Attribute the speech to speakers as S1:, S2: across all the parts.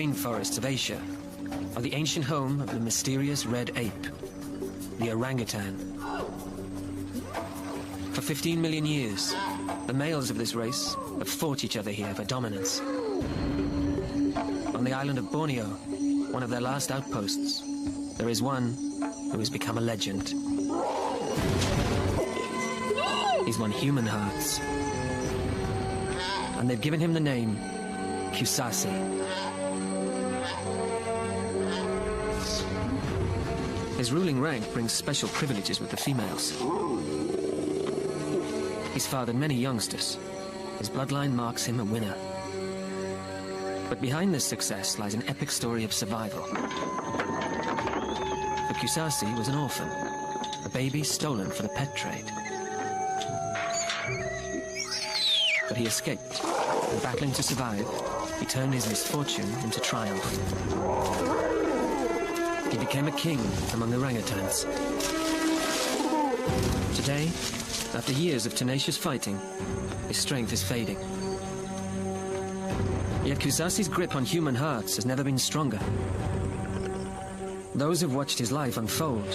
S1: rainforests of Asia are the ancient home of the mysterious red ape, the orangutan. For 15 million years, the males of this race have fought each other here for dominance. On the island of Borneo, one of their last outposts, there is one who has become a legend. He's won human hearts, and they've given him the name Kusasi. His ruling rank brings special privileges with the females. He's fathered many youngsters. His bloodline marks him a winner. But behind this success lies an epic story of survival. The Kusasi was an orphan, a baby stolen for the pet trade. But he escaped, and battling to survive, he turned his misfortune into triumph. He became a king among the orangutans. Today, after years of tenacious fighting, his strength is fading. Yet Kusasi's grip on human hearts has never been stronger. Those who've watched his life unfold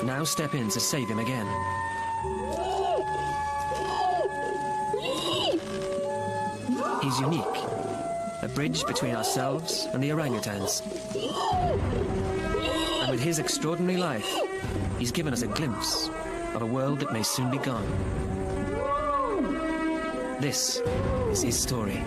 S1: now step in to save him again. He's unique, a bridge between ourselves and the orangutans. And with his extraordinary life, he's given us a glimpse of a world that may soon be gone. This is his story.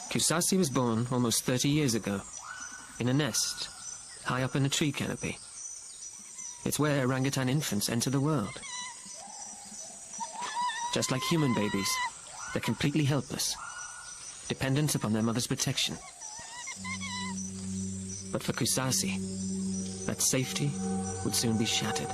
S1: Kusasi was born almost 30 years ago, in a nest, high up in a tree canopy. It's where orangutan infants enter the world. Just like human babies, they're completely helpless, dependent upon their mother's protection. But for Kusasi, that safety would soon be shattered.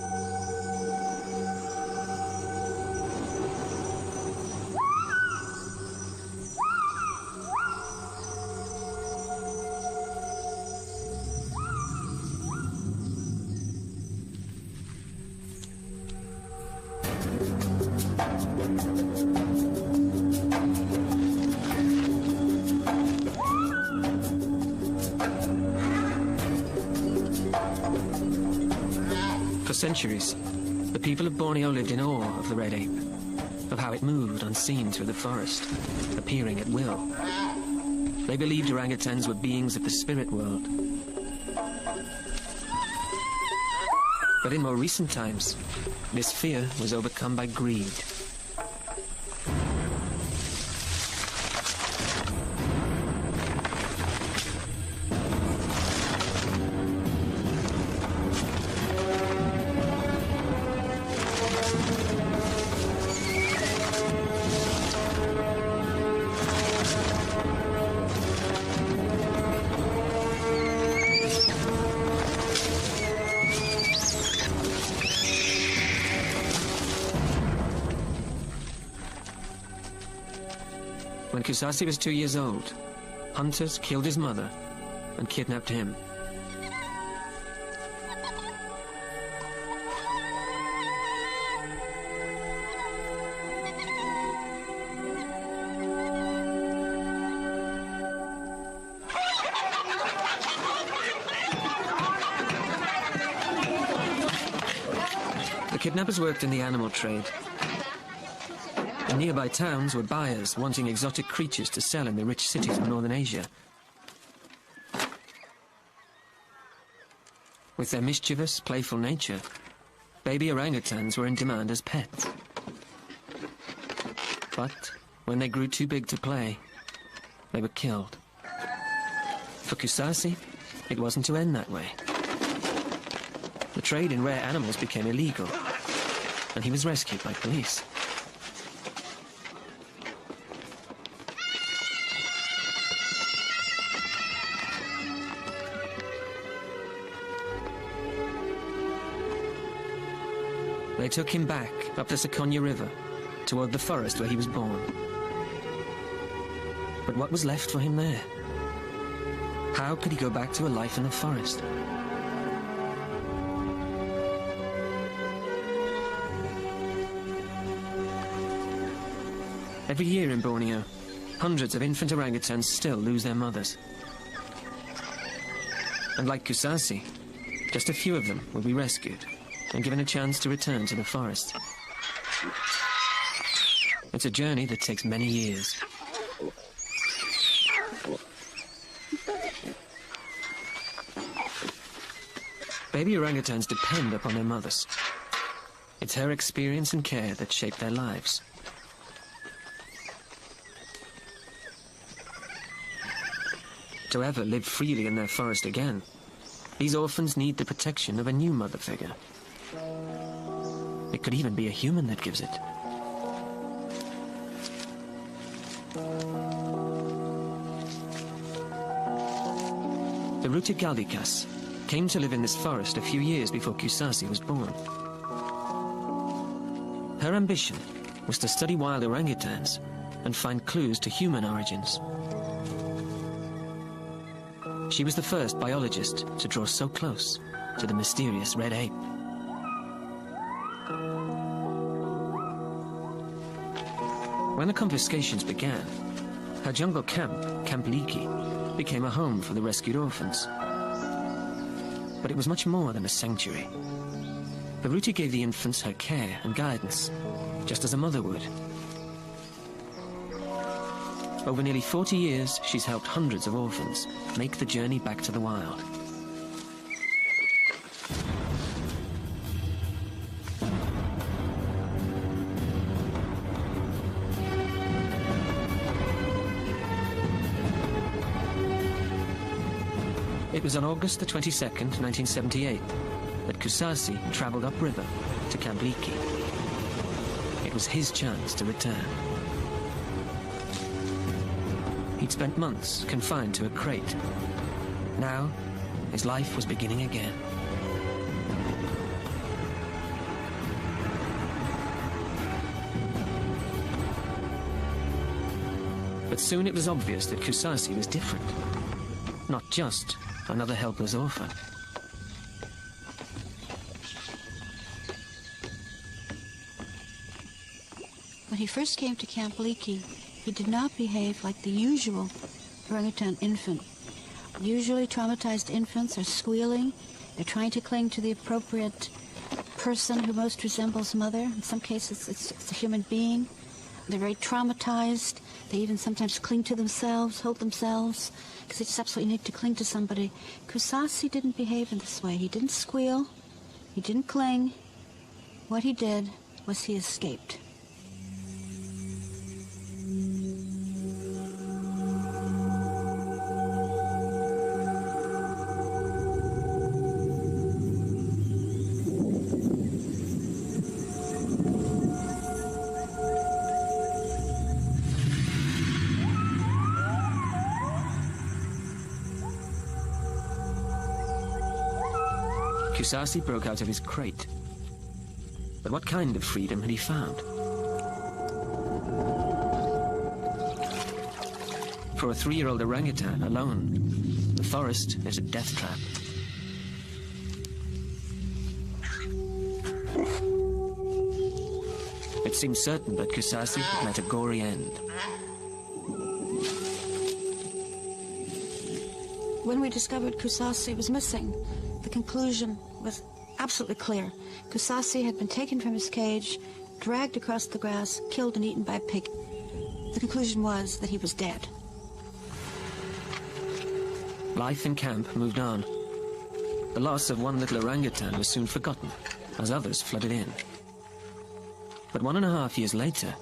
S1: For centuries, the people of Borneo lived in awe of the red ape, of how it moved unseen through the forest, appearing at will. They believed orangutans were beings of the spirit world. But in more recent times, this fear was overcome by greed. When Kusasi was 2 years old, hunters killed his mother and kidnapped him. The kidnappers worked in the animal trade. In nearby towns were buyers wanting exotic creatures to sell in the rich cities of northern Asia. With their mischievous, playful nature, baby orangutans were in demand as pets. But when they grew too big to play, they were killed. For Kusasi, it wasn't to end that way. The trade in rare animals became illegal, and he was rescued by police. They took him back up the Sakonya River, toward the forest where he was born. But what was left for him there? How could he go back to a life in the forest? Every year in Borneo, hundreds of infant orangutans still lose their mothers. And like Kusasi, just a few of them will be rescued and given a chance to return to the forest. It's a journey that takes many years. Baby orangutans depend upon their mothers. It's her experience and care that shape their lives. To ever live freely in their forest again, these orphans need the protection of a new mother figure. It could even be a human that gives it. The Rutigaldikas came to live in this forest a few years before Kusasi was born. Her ambition was to study wild orangutans and find clues to human origins. She was the first biologist to draw so close to the mysterious red ape. When the confiscations began, her jungle camp, Camp Leaky, became a home for the rescued orphans. But it was much more than a sanctuary. Baruti gave the infants her care and guidance, just as a mother would. Over nearly 40 years, she's helped hundreds of orphans make the journey back to the wild. It was on August the 22nd, 1978, that Kusasi traveled upriver to Camp Leaky. It was his chance to return. He'd spent months confined to a crate. Now, his life was beginning again. But soon it was obvious that Kusasi was different. Not just another helpless orphan.
S2: When he first came to Camp Leaky, he did not behave like the usual orangutan infant. Usually traumatized infants are squealing. They're trying to cling to the appropriate person who most resembles mother. In some cases, it's a human being. They're very traumatized. They even sometimes cling to themselves, hold themselves, because they just absolutely need to cling to somebody. Kusasi didn't behave in this way. He didn't squeal. He didn't cling. What he did was he escaped.
S1: Kusasi broke out of his crate. But what kind of freedom had he found? For a 3-year-old orangutan alone, the forest is a death trap. It seemed certain that Kusasi had met a gory end.
S2: When we discovered Kusasi was missing, the conclusion was absolutely clear. Kusasi had been taken from his cage, dragged across the grass, killed and eaten by a pig. The conclusion was that he was dead.
S1: Life in camp moved on. The loss of one little orangutan was soon forgotten, as others flooded in. But 1.5 years later,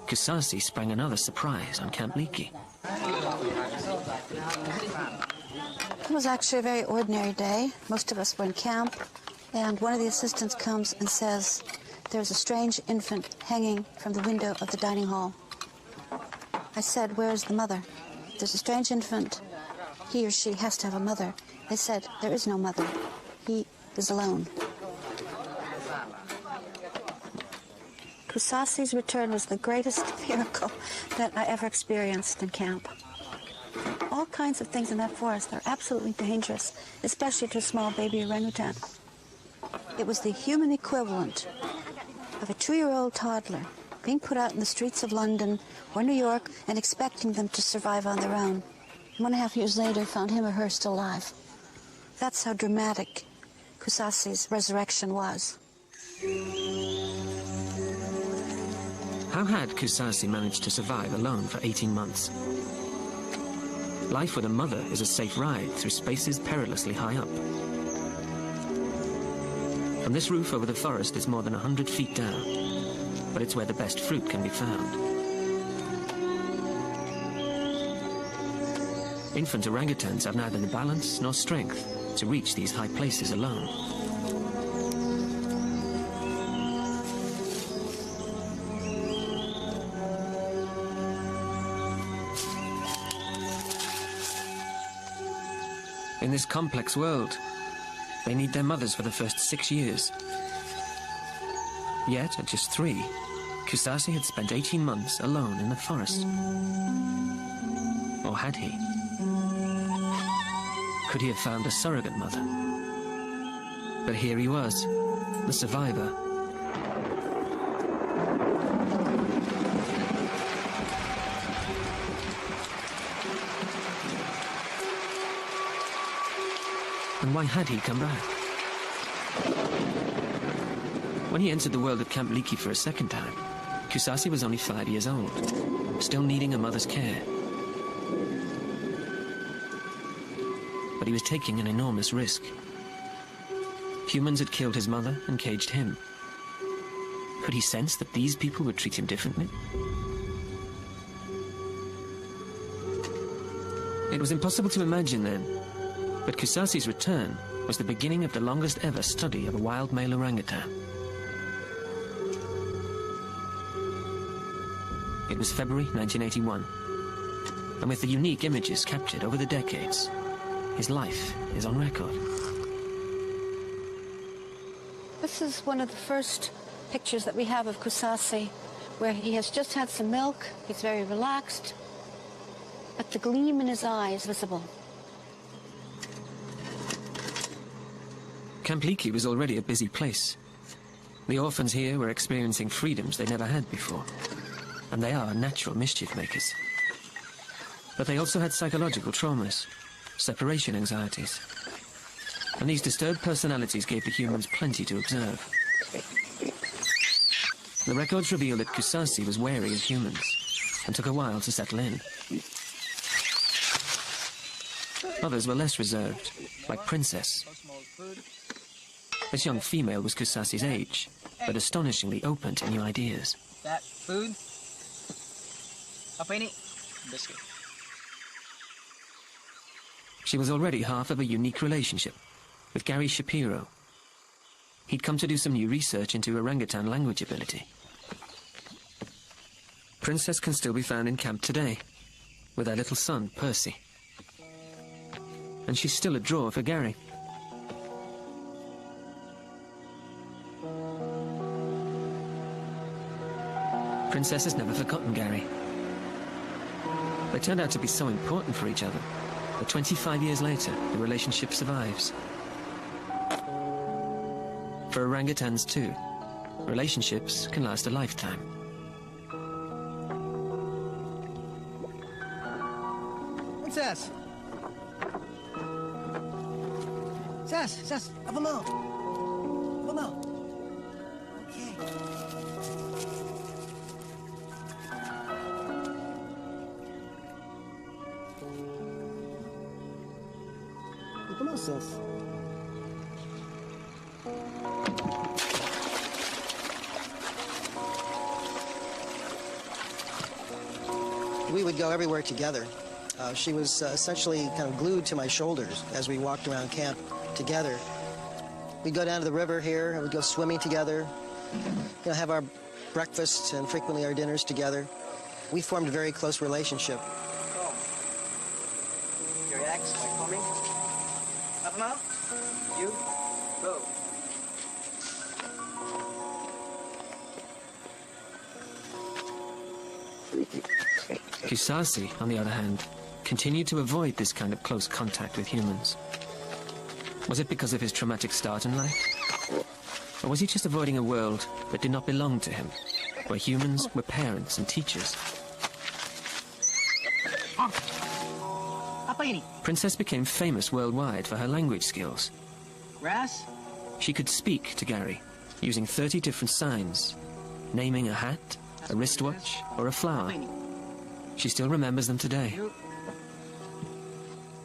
S1: Kusasi sprang another surprise on Camp Leaky.
S2: It was actually a very ordinary day. Most of us were in camp, and one of the assistants comes and says, "There's a strange infant hanging from the window of the dining hall." I said, "Where is the mother?" "There's a strange infant. He or she has to have a mother." They said, "There is no mother. He is alone." Kusasi's return was the greatest miracle that I ever experienced in camp. all kinds of things in that forest that are absolutely dangerous, especially to a small baby orangutan. It was the human equivalent of a 2-year-old toddler being put out in the streets of London or New York and expecting them to survive on their own. 1.5 years later, found him or her still alive. That's how dramatic Kusasi's resurrection was.
S1: How had Kusasi managed to survive alone for 18 months? Life with a mother is a safe ride through spaces perilously high up. From this roof over the forest is more than 100 feet down, but it's where the best fruit can be found. Infant orangutans have neither the balance nor strength to reach these high places alone. In this complex world, they need their mothers for the first 6 years. Yet, at just 3, Kusasi had spent 18 months alone in the forest. Or had he? Could he have found a surrogate mother? But here he was, the survivor. And why had he come back? When he entered the world of Camp Leakey for a second time, Kusasi was only 5 years old, still needing a mother's care. But he was taking an enormous risk. Humans had killed his mother and caged him. Could he sense that these people would treat him differently? It was impossible to imagine then, but Kusasi's return was the beginning of the longest ever study of a wild male orangutan. It was February 1981, and with the unique images captured over the decades, his life is on record.
S2: This is one of the first pictures that we have of Kusasi, where he has just had some milk, he's very relaxed, but the gleam in his eye is visible.
S1: Camp Leakey was already a busy place. The orphans here were experiencing freedoms they never had before, and they are natural mischief makers. But they also had psychological traumas, separation anxieties, and these disturbed personalities gave the humans plenty to observe. The records reveal that Kusasi was wary of humans and took a while to settle in. Others were less reserved, like Princess. This young female was Kusasi's age, but astonishingly open to new ideas.
S3: That food? Apa ini? Biscuit.
S1: She was already half of a unique relationship with Gary Shapiro. He'd come to do some new research into orangutan language ability. Princess can still be found in camp today, with her little son, Percy. And she's still a draw for Gary. Princess has never forgotten Gary. They turned out to be so important for each other that 25 years later, the relationship survives. For orangutans too, relationships can last a lifetime.
S3: Princess! Sas, apa mau? Apa mau? Okay. Apa mau, Sas? We would go everywhere together. She was essentially kind of glued to my shoulders as we walked around camp together. We'd go down to the river here, and we'd go swimming together, have our breakfasts and frequently our dinners together. We formed a very close relationship. Your ex, my coming? Up now? You? Go.
S1: Kusasi, on the other hand, continued to avoid this kind of close contact with humans? Was it because of his traumatic start in life? Or was he just avoiding a world that did not belong to him, where humans were parents and teachers?
S4: Apa ini?
S1: Princess became famous worldwide for her language skills.
S4: Grass?
S1: She could speak to Gary, using 30 different signs, naming a hat, a wristwatch, or a flower.
S4: Apa ini?
S1: She still remembers them today.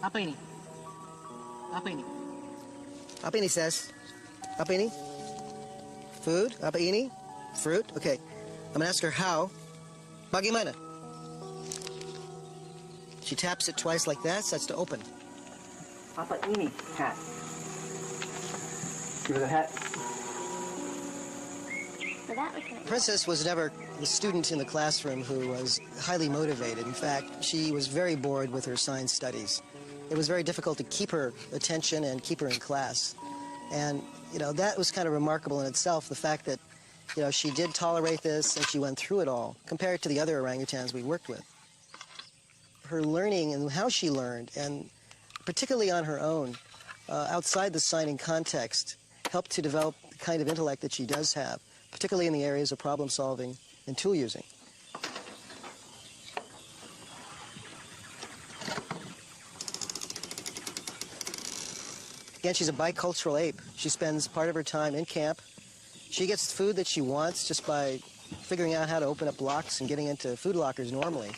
S4: Apa ini? Apa ini?
S3: Apa ini, says? Apa ini? Food? Apa ini? Fruit? Okay. I'm gonna ask her how. Bagaimana? She taps it twice like that, so that's to open.
S4: Apa ini? Hat. Give her the hat.
S5: So that was nice.
S3: Princess was never the student in the classroom who was highly motivated. In fact, she was very bored with her science studies. It was very difficult to keep her attention and keep her in class. And, you know, that was kind of remarkable in itself, the fact that, you know, she did tolerate this and she went through it all, compared to the other orangutans we worked with. Her learning and how she learned, and particularly on her own, outside the signing context, helped to develop the kind of intellect that she does have, particularly in the areas of problem solving and tool using. Again, she's a bicultural ape. She spends part of her time in camp. She gets food that she wants just by figuring out how to open up locks and getting into food lockers normally.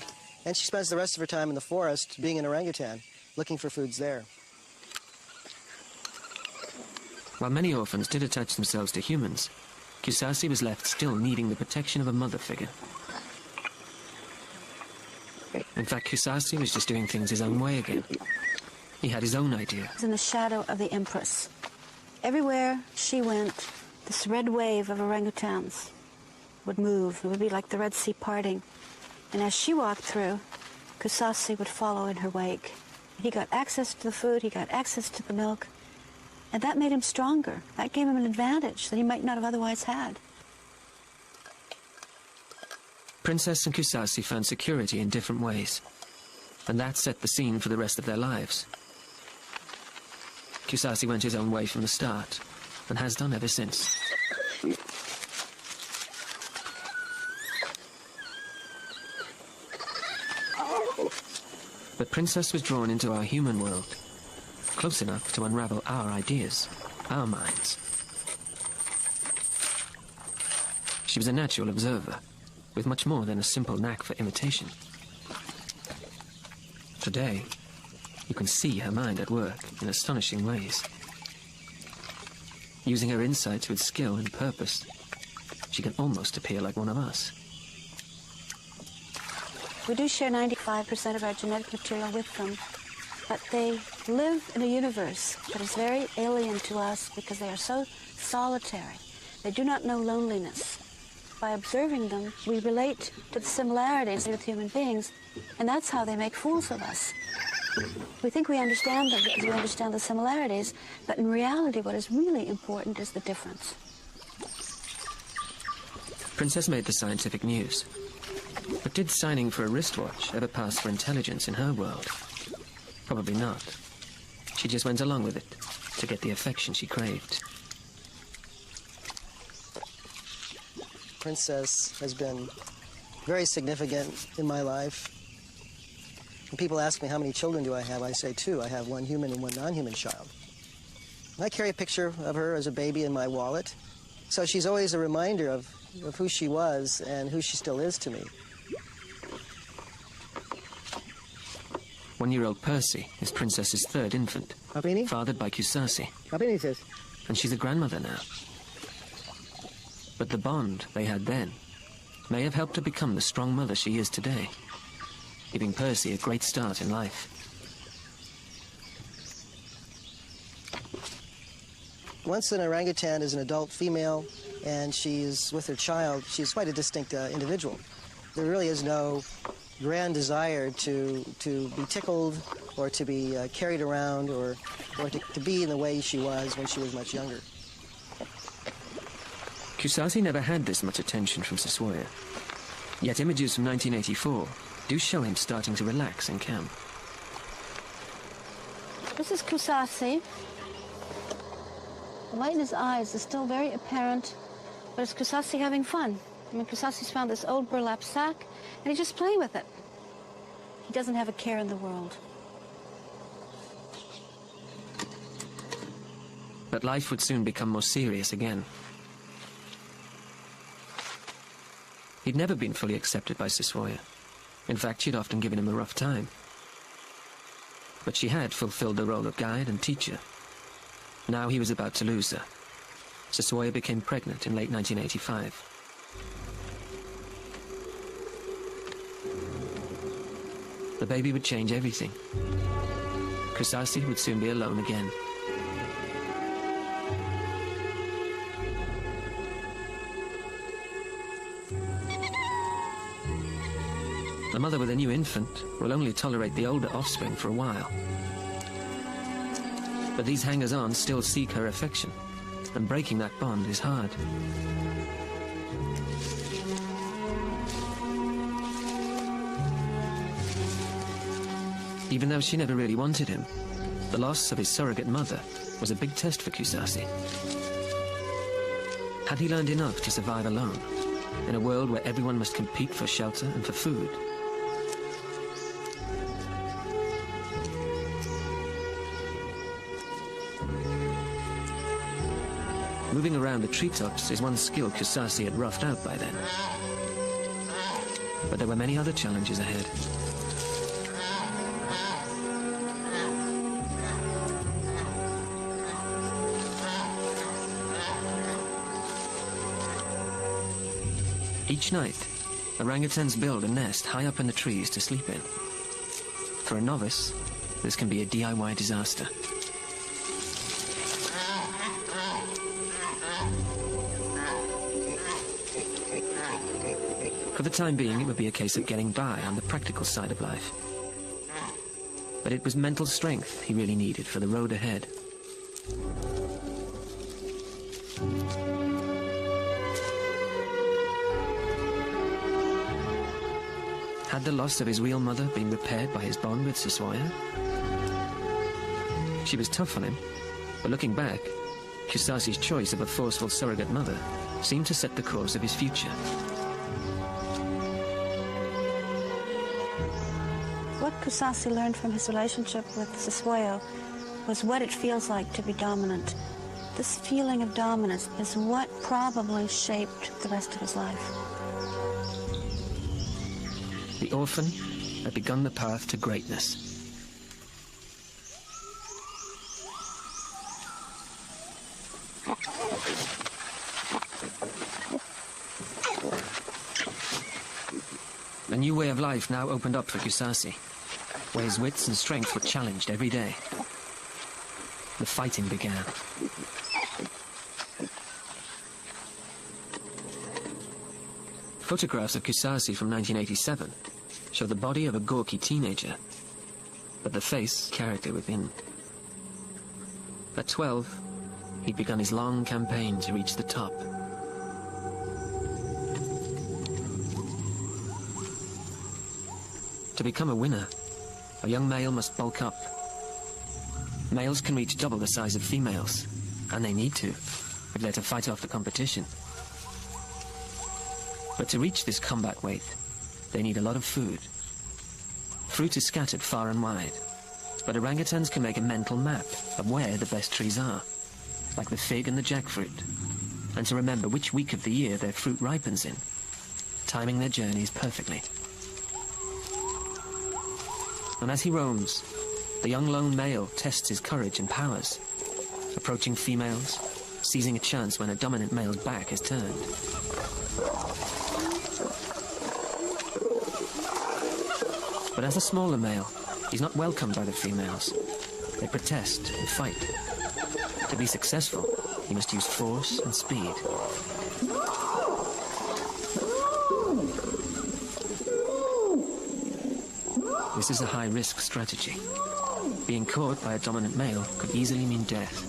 S3: And she spends the rest of her time in the forest being an orangutan, looking for foods there.
S1: While many orphans did attach themselves to humans, Kusasi was left still needing the protection of a mother figure. In fact, Kusasi was just doing things his own way again. He had his own idea.
S2: In the shadow of the Empress. Everywhere she went, this red wave of orangutans would move. It would be like the Red Sea parting. And as she walked through, Kusasi would follow in her wake. He got access to the food, he got access to the milk, and that made him stronger. That gave him an advantage that he might not have otherwise had.
S1: Princess and Kusasi found security in different ways, and that set the scene for the rest of their lives. Kusasi went his own way from the start, and has done ever since. But Princess was drawn into our human world, close enough to unravel our ideas, our minds. She was a natural observer, with much more than a simple knack for imitation. Today, you can see her mind at work in astonishing ways. Using her insights with skill and purpose, she can almost appear like one of us.
S2: We do share 95% of our genetic material with them, but they live in a universe that is very alien to us because they are so solitary. They do not know loneliness. By observing them, we relate to the similarities with human beings, and that's how they make fools of us. We think we understand them because we understand the similarities, but in reality what is really important is the difference.
S1: Princess made the scientific news. But did signing for a wristwatch ever pass for intelligence in her world? Probably not. She just went along with it to get the affection she craved.
S3: Princess has been very significant in my life. When people ask me how many children do I have, I say two. I have one human and one non-human child. I carry a picture of her as a baby in my wallet, so she's always a reminder of who she was and who she still is to me.
S1: One-year-old Percy is Princess's third infant,
S3: Papini?
S1: fathered by Kusasi,
S3: Papini says.
S1: and she's a grandmother now. But the bond they had then may have helped her become the strong mother she is today, giving Percy a great start in life.
S3: Once an orangutan is an adult female and she's with her child, she's quite a distinct individual. There really is no grand desire to be tickled or to be carried around or to be in the way she was when she was much younger.
S1: Kusasi never had this much attention from Siswoya, yet images from 1984 do show him starting to relax in camp.
S2: This is Kusasi. The light in his eyes is still very apparent, but it's Kusasi having fun. I mean, Kusasi's found this old burlap sack, and he's just playing with it. He doesn't have a care in the world.
S1: But life would soon become more serious again. He'd never been fully accepted by Siswoya. In fact, she'd often given him a rough time. But she had fulfilled the role of guide and teacher. Now he was about to lose her. Siswoya became pregnant in late 1985. The baby would change everything. Kusasi would soon be alone again. The mother with a new infant will only tolerate the older offspring for a while. But these hangers-on still seek her affection, and breaking that bond is hard. Even though she never really wanted him, the loss of his surrogate mother was a big test for Kusasi. Had he learned enough to survive alone, in a world where everyone must compete for shelter and for food? Moving around the treetops is one skill Kusasi had roughed out by then. But there were many other challenges ahead. Each night, orangutans build a nest high up in the trees to sleep in. For a novice, this can be a DIY disaster. For the time being, it would be a case of getting by on the practical side of life. But it was mental strength he really needed for the road ahead. Had the loss of his real mother been repaired by his bond with Siswoya? She was tough on him, but looking back, Kusasi's choice of a forceful surrogate mother seemed to set the course of his future.
S2: What Kusasi learned from his relationship with Siswoya was what it feels like to be dominant. This feeling of dominance is what probably shaped the rest of his life.
S1: The orphan had begun the path to greatness. A new way of life now opened up for Kusasi, where his wits and strength were challenged every day. The fighting began. Photographs of Kusasi from 1987 show the body of a gawky teenager, but the face, character within. At 12, he'd begun his long campaign to reach the top. To become a winner, a young male must bulk up. Males can reach double the size of females, and they need to, if they're to fight off the competition. But to reach this combat weight, they need a lot of food. Fruit is scattered far and wide, but orangutans can make a mental map of where the best trees are, like the fig and the jackfruit, and to remember which week of the year their fruit ripens in, timing their journeys perfectly. And as he roams, the young lone male tests his courage and powers, approaching females, seizing a chance when a dominant male's back is turned. But as a smaller male, he's not welcomed by the females. They protest and fight. To be successful, he must use force and speed. This is a high-risk strategy. Being caught by a dominant male could easily mean death.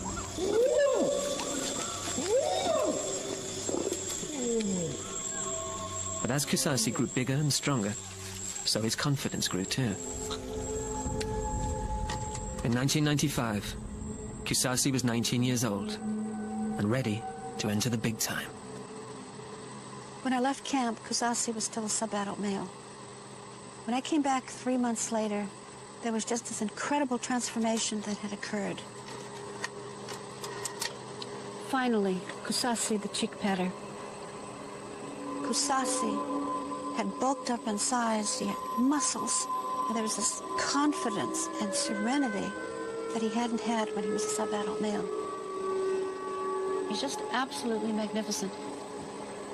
S1: But as Kusasi grew bigger and stronger, so his confidence grew too. In 1995, Kusasi was 19 years old and ready to enter the big time.
S2: When I left camp, Kusasi was still a sub-adult male. When I came back 3 months later, there was just this incredible transformation that had occurred. Finally, Kusasi, the cheek patter. Kusasi had bulked up in size, he had muscles, and there was this confidence and serenity that he hadn't had when he was a sub-adult male. He's just absolutely magnificent.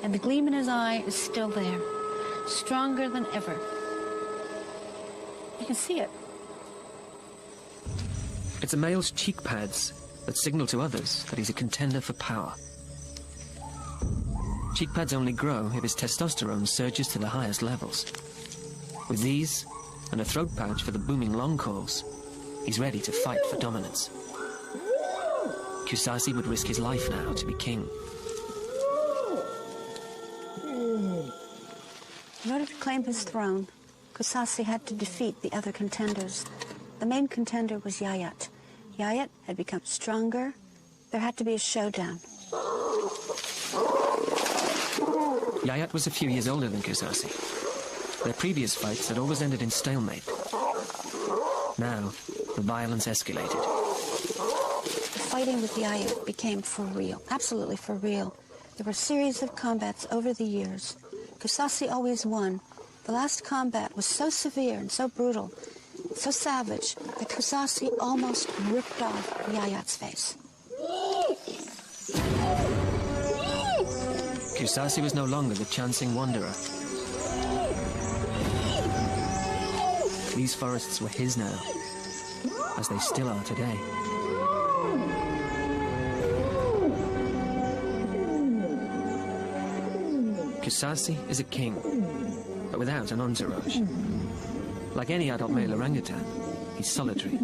S2: And the gleam in his eye is still there, stronger than ever. You can see it.
S1: It's a male's cheek pads that signal to others that he's a contender for power. Cheek pads only grow if his testosterone surges to the highest levels. With these, and a throat pouch for the booming long calls, he's ready to fight for dominance. Kusasi would risk his life now to be king.
S2: In order to claim his throne, Kusasi had to defeat the other contenders. The main contender was Yayat. Yayat had become stronger. There had to be a showdown.
S1: Yayat was a few years older than Kusasi. Their previous fights had always ended in stalemate. Now, the violence escalated.
S2: The fighting with Yayat became for real, absolutely for real. There were a series of combats over the years. Kusasi always won. The last combat was so severe and so brutal, so savage, that Kusasi almost ripped off Yayat's face.
S1: Kusasi was no longer the chancing wanderer. These forests were his now, as they still are today. Kusasi is a king, but without an entourage. Like any adult male orangutan, he's solitary.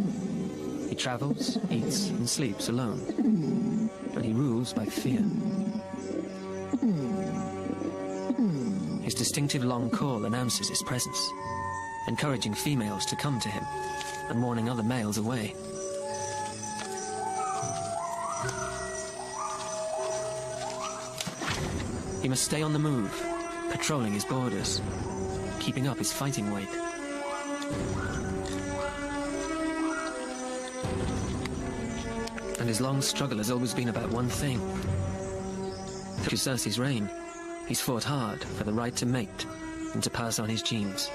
S1: He travels, eats, and sleeps alone, but he rules by fear. His distinctive long call announces his presence, encouraging females to come to him and warning other males away. He must stay on the move, patrolling his borders, keeping up his fighting weight. And his long struggle has always been about one thing. Through Kusasi's reign, he's fought hard for the right to mate and to pass on his genes.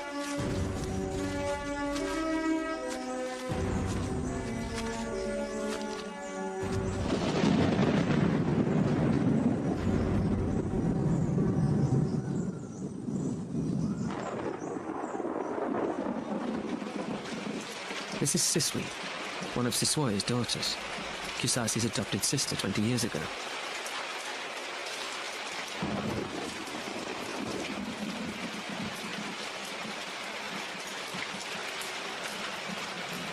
S1: This is Siswi, one of Siswoi's daughters, Kusasi's adopted sister 20 years ago.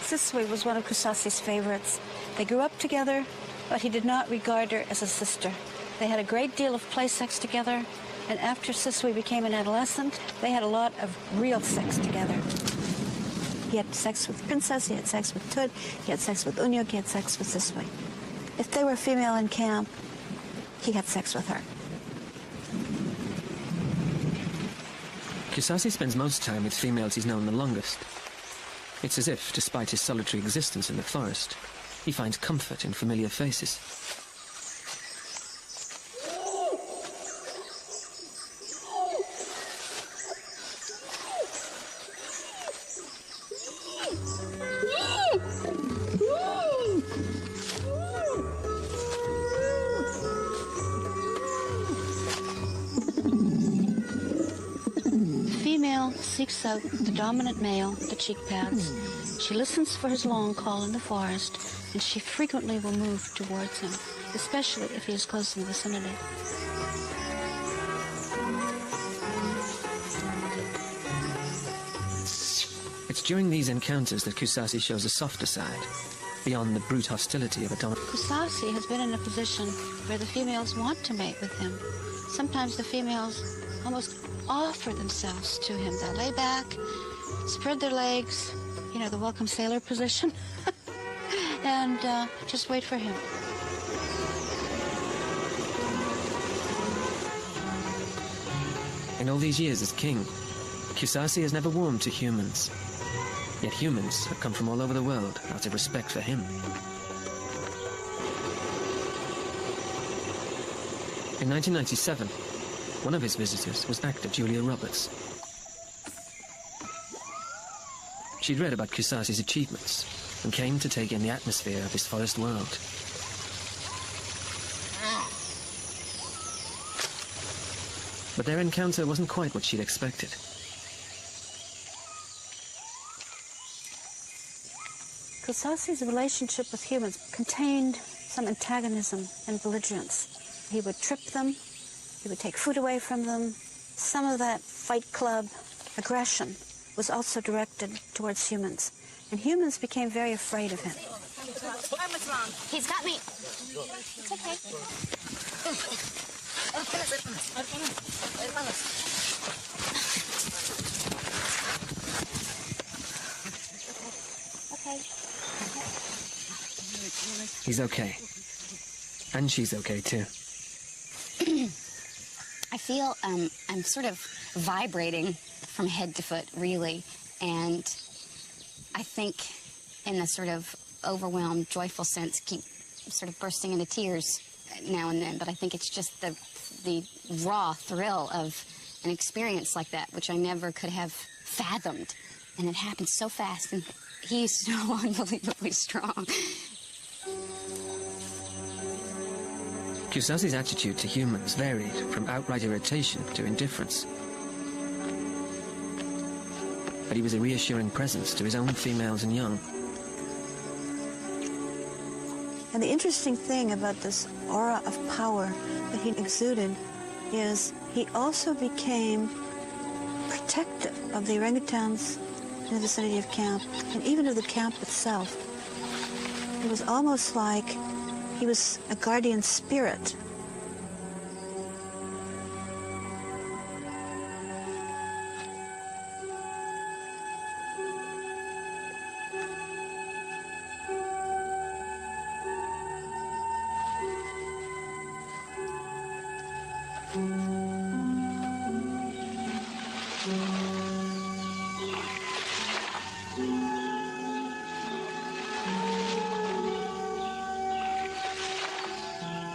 S2: Siswi was one of Kusasi's favorites. They grew up together, but he did not regard her as a sister. They had a great deal of play sex together, and after Siswi became an adolescent, they had a lot of real sex together. He had sex with Princess, he had sex with Tud, he had sex with Unyuk, he had sex with Siswi. If they were female in camp, he had sex with her.
S1: Kusasi spends most time with females he's known the longest. It's as if, despite his solitary existence in the forest, he finds comfort in familiar faces.
S2: Seeks out the dominant male, the cheek pads. She listens for his long call in the forest, and she frequently will move towards him, especially if he is close in the vicinity.
S1: It's during these encounters that Kusasi shows a softer side, beyond the brute hostility of a dominant.
S2: Kusasi has been in a position where the females want to mate with him. Sometimes the females almost offer themselves to him. They'll lay back, spread their legs, you know, the welcome sailor position. and just wait for him.
S1: In all these years as king, Kusasi has never warmed to humans. Yet humans have come from all over the world out of respect for him. In 1997, one of his visitors was actor Julia Roberts. She'd read about Kusasi's achievements and came to take in the atmosphere of his forest world. But their encounter wasn't quite what she'd expected.
S2: Kusasi's relationship with humans contained some antagonism and belligerence. He would trip them, he would take food away from them. Some of that Fight Club aggression was also directed towards humans. And humans became very afraid of him.
S5: What's wrong? He's got me. It's okay. Okay.
S1: He's okay. And she's okay too.
S5: I feel I'm sort of vibrating from head to foot, really. And I think in a sort of overwhelmed, joyful sense, keep sort of bursting into tears now and then. But I think it's just the raw thrill of an experience like that, which I never could have fathomed. And it happened so fast, and he's so unbelievably strong.
S1: Kusasi's attitude to humans varied from outright irritation to indifference. But he was a reassuring presence to his own females and young.
S2: And the interesting thing about this aura of power that he exuded is he also became protective of the orangutans in the vicinity of camp, and even of the camp itself. It was almost like he was a guardian spirit.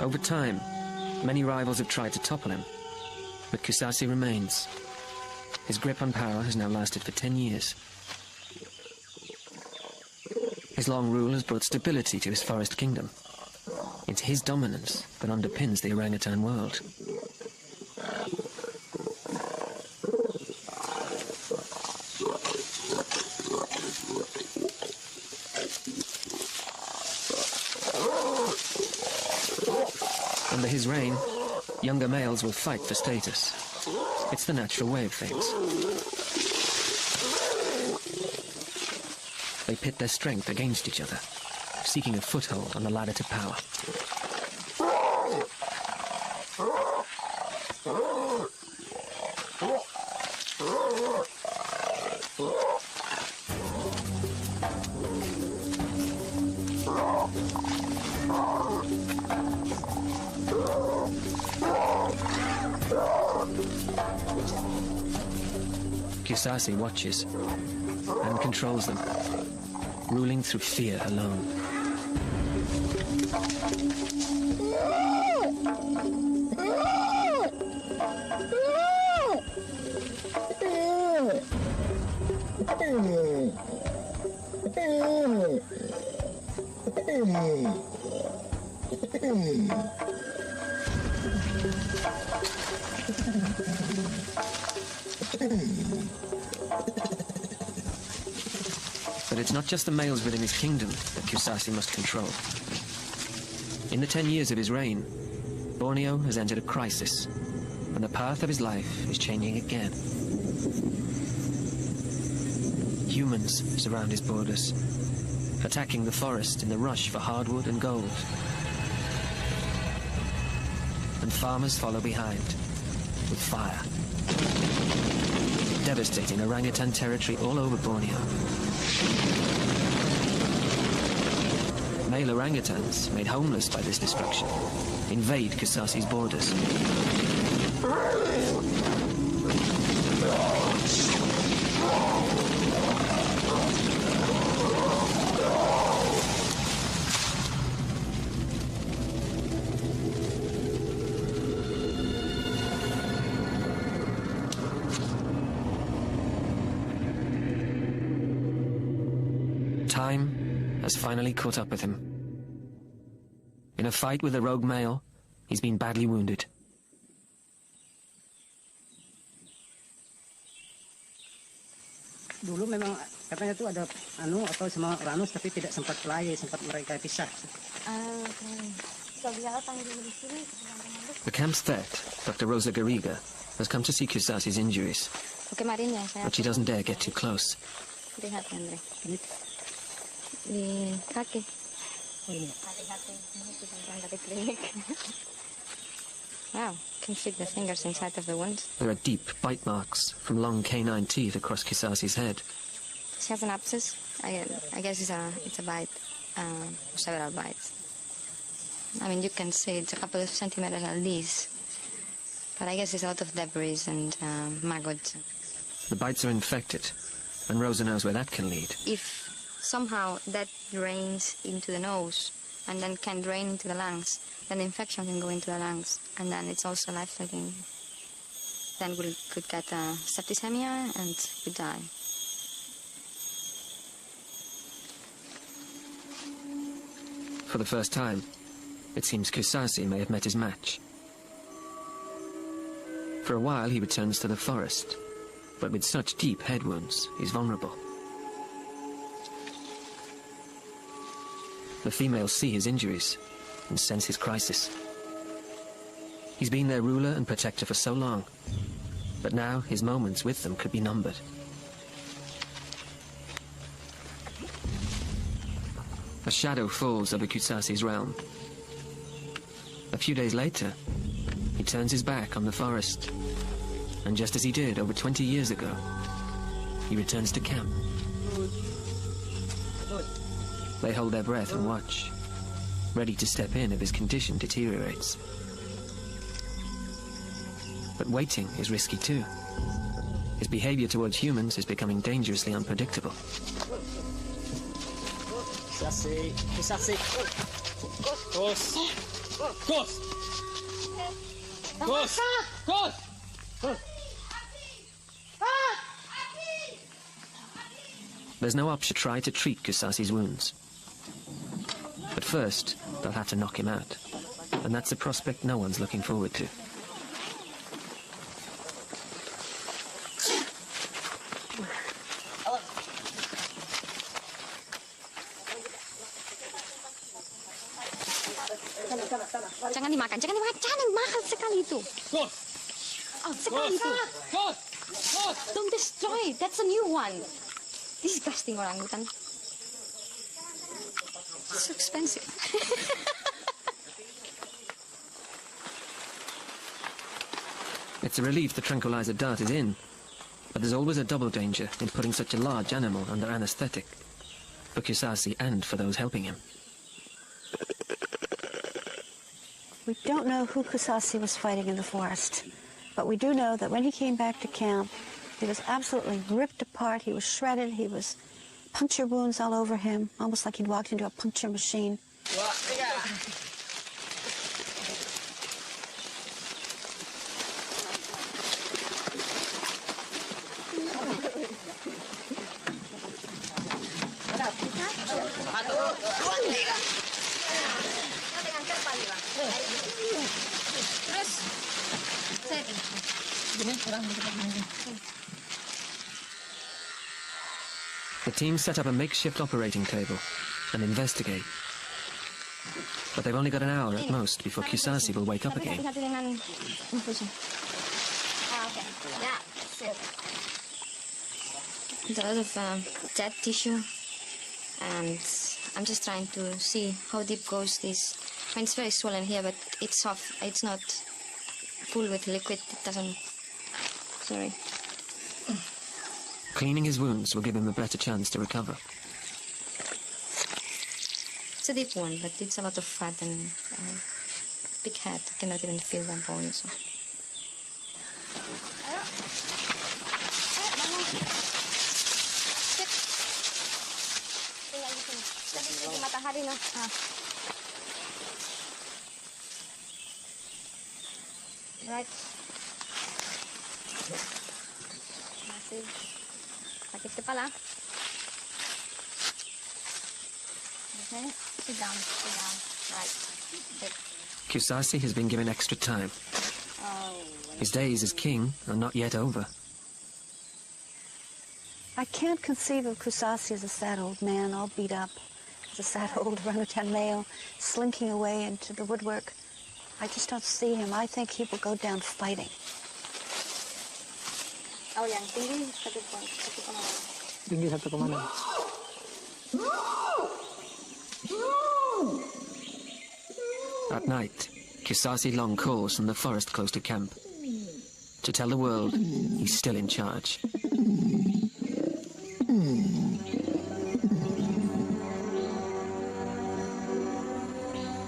S1: Over time, many rivals have tried to topple him, but Kusasi remains. His grip on power has now lasted for 10 years. His long rule has brought stability to his forest kingdom. It's his dominance that underpins the orangutan world. Under his reign, younger males will fight for status. It's the natural way of things. They pit their strength against each other, seeking a foothold on the ladder to power. Kusasi watches and controls them, ruling through fear alone. But it's not just the males within his kingdom that Kusasi must control. In the 10 years of his reign, Borneo has entered a crisis, and the path of his life is changing again. Humans surround his borders, attacking the forest in the rush for hardwood and gold. And farmers follow behind, with fire. Devastating orangutan territory all over Borneo. male orangutans, made homeless by this destruction, invade Kusasi's borders. Time has finally caught up with him. In a fight with a rogue male, he's been badly wounded.
S4: Dulu memang katanya tuh ada atau sama Uranus tapi tidak sempat pelai, sempat mereka pisah.
S1: The camp's vet, Dr. Rosa Garriga, has come to see Kusasi's injuries, but she doesn't dare get too close.
S5: Lihat, Andre. Di kaki.
S4: Oh ini.
S5: Hati-hati, ini kita berangkat ke klinik. Wow, can see the fingers inside of the wound.
S1: There are deep bite marks from long canine teeth across Kusasi's head.
S5: She has an abscess. I guess it's a bite, several bites. I mean, you can say it's a couple of centimeters at least, but I guess it's a lot of debris and maggots.
S1: The bites are infected, and Rosa knows where that can lead.
S5: If somehow that drains into the nose and then can drain into the lungs, then the infection can go into the lungs, and then it's also life-threatening. Then we could get septicemia and we die.
S1: For the first time, it seems Kusasi may have met his match. For a while he returns to the forest, but with such deep head wounds, he's vulnerable. The females see his injuries and sense his crisis. He's been their ruler and protector for so long, but now his moments with them could be numbered. A shadow falls over Kusasi's realm. A few days later, he turns his back on the forest, and just as he did over 20 years ago, he returns to camp. They hold their breath and watch, ready to step in if his condition deteriorates. But waiting is risky too. His behavior towards humans is becoming dangerously unpredictable.
S4: Kusasi. Kos.
S1: There's no option to try to treat Kusasi's wounds. But first, they'll have to knock him out. And that's a prospect no one's looking forward to.
S5: Jangan dimakan, jangan mahal sekali itu. Oh, sekali itu. Don't destroy it, that's a new one. Disgusting orangutan. It's so expensive.
S1: It's a relief the tranquilizer dart is in, but there's always a double danger in putting such a large animal under anesthetic, for Kusasi and for those helping him.
S2: We don't know who Kusasi was fighting in the forest, but we do know that when he came back to camp, he was absolutely ripped apart, he was shredded, he was puncture wounds all over him, almost like he'd walked into a puncture machine.
S1: The team set up a makeshift operating table and investigate. But they've only got an hour at most before Kusasi will wake up again.
S5: There's a lot of dead tissue, and I'm just trying to see how deep goes this. I mean, it's very swollen here, but it's soft. It's not full with liquid. It doesn't. Sorry.
S1: Cleaning his wounds will give him a better chance to recover.
S6: It's a deep one, but it's a lot of fat and big head. Cannot even feel the bones.
S5: Matahari, no? Right. Massive. Sakit ka pala. Okay. Sit down. Sit down. Right. Sit.
S1: Kusasi has been given extra time. His days as king are not yet over.
S2: I can't conceive of Kusasi as a sad old man, all beat up, as a sad old orangutan male, slinking away into the woodwork. I just don't see him. I think he will go down fighting.
S6: Oh, yang tinggi 1,6.
S4: Tinggi 1,6.
S1: At night, Kusasi long calls from the forest close to camp to tell the world he's still in charge.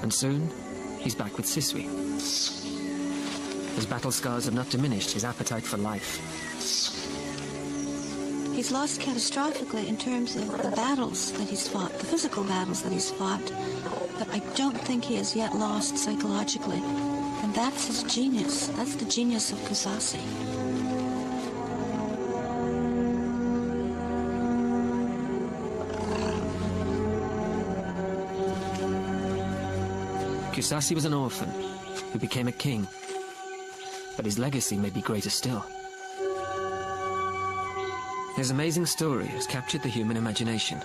S1: And soon, he's back with Siswi. His battle scars have not diminished his appetite for life.
S2: He's lost catastrophically in terms of the battles that he's fought, the physical battles that he's fought, but I don't think he has yet lost psychologically. And that's his genius. That's the genius of Kusasi.
S1: Kusasi was an orphan who became a king, but his legacy may be greater still. His amazing story has captured the human imagination.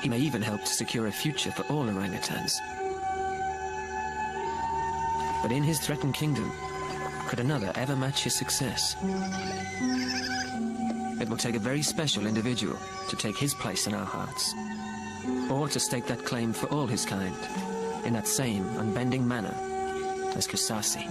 S1: He may even help to secure a future for all orangutans. But in his threatened kingdom, could another ever match his success? It will take a very special individual to take his place in our hearts, or to stake that claim for all his kind, in that same unbending manner as Kusasi.